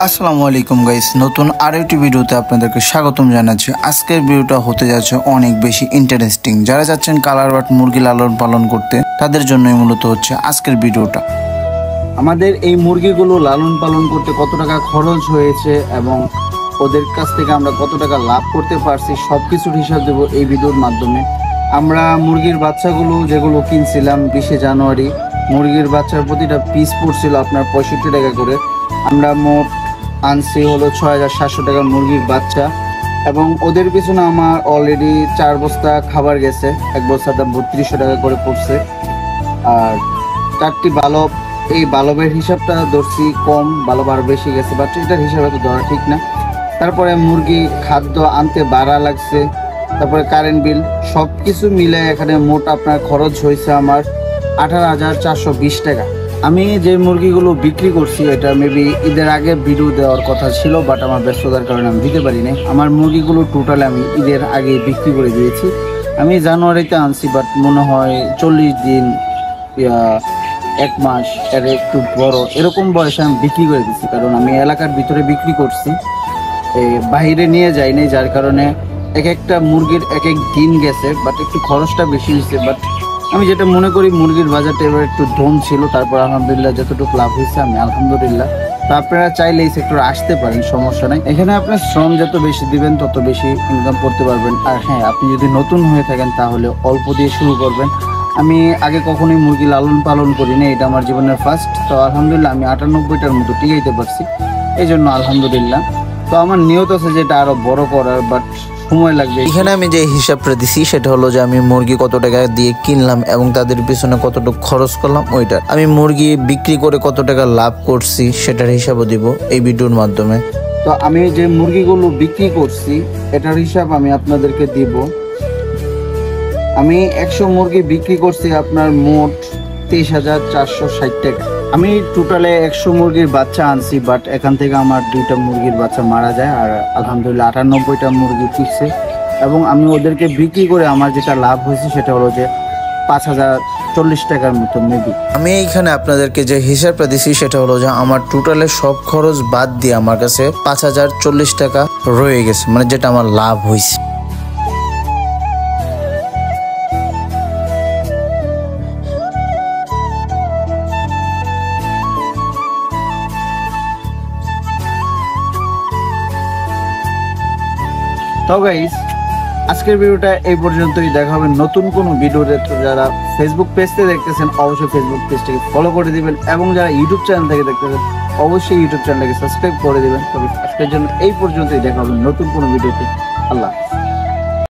আসসালামু আলাইকুম গাইস, নতুন আরও একটি ভিডিওতে আপনাদেরকে স্বাগতম জানাচ্ছি। আজকের ভিডিওটা হতে যাচ্ছে অনেক বেশি ইন্টারেস্টিং। যারা চাচ্ছেন কালার বাট মুরগি লালন পালন করতে, তাদের জন্যই মূলত হচ্ছে আজকের ভিডিওটা। আমাদের এই মুরগিগুলো লালন পালন করতে কত টাকা খরচ হয়েছে এবং ওদের কাছ থেকে আমরা কত টাকা লাভ করতে পারছি সব কিছুর হিসাব দেবো এই ভিডিওর মাধ্যমে। আমরা মুরগির বাচ্চাগুলো যেগুলো কিনছিলাম 20 জানুয়ারি, মুরগির বাচ্চার প্রতিটা পিস পড়ছিল আপনার 65 টাকা করে। আমরা মোট আনছি হলো 6700 টাকার মুরগির বাচ্চা এবং ওদের পিছনে আমার অলরেডি 4 বস্তা খাবার গেছে। এক বস্তার দাম 3200 টাকা করে পড়ছে। আর 4টি বালব, এই বালবের হিসাবটা ধরছি কম, বালব আরও বেশি গেছে, বাট এটার হিসাবে তো ধরা ঠিক না। তারপরে মুরগি খাদ্য আনতে ভাড়া লাগছে, তারপরে কারেন্ট বিল, সব কিছু মিলে এখানে মোট আপনার খরচ হয়েছে আমার 18,420 টাকা। আমি যে মুরগিগুলো বিক্রি করছি এটা মেবি ঈদের আগে ভিডিও দেওয়ার কথা ছিল, বাট আমার ব্যস্ততার কারণে আমি দিতে পারি নাই। আমার মুরগিগুলো টোটাল আমি ঈদের আগে বিক্রি করে দিয়েছি। আমি জানুয়ারিতে আনছি, বাট মনে হয় 40 দিন, 1 মাস এর একটু বড় এরকম বয়সে আমি বিক্রি করে দিচ্ছি, কারণ আমি এলাকার ভিতরে বিক্রি করছি, বাইরে নিয়ে যাইনি, যার কারণে এক একটা মুরগির এক এক দিন গেছে, বাট একটু খরচটা বেশি হয়েছে। বাট আমি যেটা মনে করি মুরগির বাজারটা এবার একটু ধন ছিল, তারপর আলহামদুলিল্লাহ যতটুকু লাভ হয়েছে আমি আলহামদুলিল্লাহ। তো আপনারা চাইলে এই সেক্টরে আসতে পারেন, সমস্যা নাই। এখানে আপনার শ্রম যত বেশি দিবেন তত বেশি ইনকাম করতে পারবেন। আর হ্যাঁ, আপনি যদি নতুন হয়ে থাকেন তাহলে অল্প দিয়ে শুরু করবেন। আমি আগে কখনোই মুরগি লালন পালন করিনি, এটা আমার জীবনের ফার্স্ট। তো আলহামদুলিল্লাহ আমি 98টার মতো টিকাইতে পারছি, এই জন্য আলহামদুলিল্লাহ। তো আমার নিয়ত আছে যেটা আরো বড় করার, বাট সময় লাগবে। এখানে আমি যে হিসাবটা দিছি সেটা হলো যে আমি মুরগি কত টাকা দিয়ে কিনলাম এবং তাদের পিছনে কতটুকু খরচ করলাম ওইটা। আমি মুরগি বিক্রি করে কত টাকা লাভ করছি সেটার হিসাবও দিব এই ভিডিওর মাধ্যমে। তো আমি যে মুরগিগুলো বিক্রি করছি এটার হিসাব আমি আপনাদেরকে দিব। আমি 100 মুরগি বিক্রি করছি আপনার মোট 23,460 টাকা। আমি টোটালে 100 মুরগির বাচ্চা আনছি, বাট এখান থেকে আমার 2টা মুরগির বাচ্চা মারা যায়, আর আলহামদুলিল্লাহ 98টা মুরগি ফিরছে। এবং আমি ওদেরকে বিক্রি করে আমার যেটা লাভ হয়েছে সেটা হলো যে 5,040 টাকার মতো মেবি। আমি এইখানে আপনাদেরকে যে হিসাবটা দিছি সেটা হলো যে আমার টোটালে সব খরচ বাদ দিয়ে আমার কাছে 5,040 টাকা রয়ে গেছে, মানে যেটা আমার লাভ হয়েছে। তো গাইস, আজকের ভিডিওটা এই পর্যন্তই। দেখা হবে নতুন কোনো ভিডিওতে। যারা ফেসবুক পেজতে দেখতেছেন অবশ্যই ফেসবুক পেজটাকে ফলো করে দিবেন, এবং যারা ইউটিউব চ্যানেল থেকে দেখতেছেন অবশ্যই ইউটিউব চ্যানেলটাকে সাবস্ক্রাইব করে দিবেন। তবে আজকের জন্য এই পর্যন্তই, দেখা হবে নতুন কোনো ভিডিওতে। আল্লাহ হাফেজ।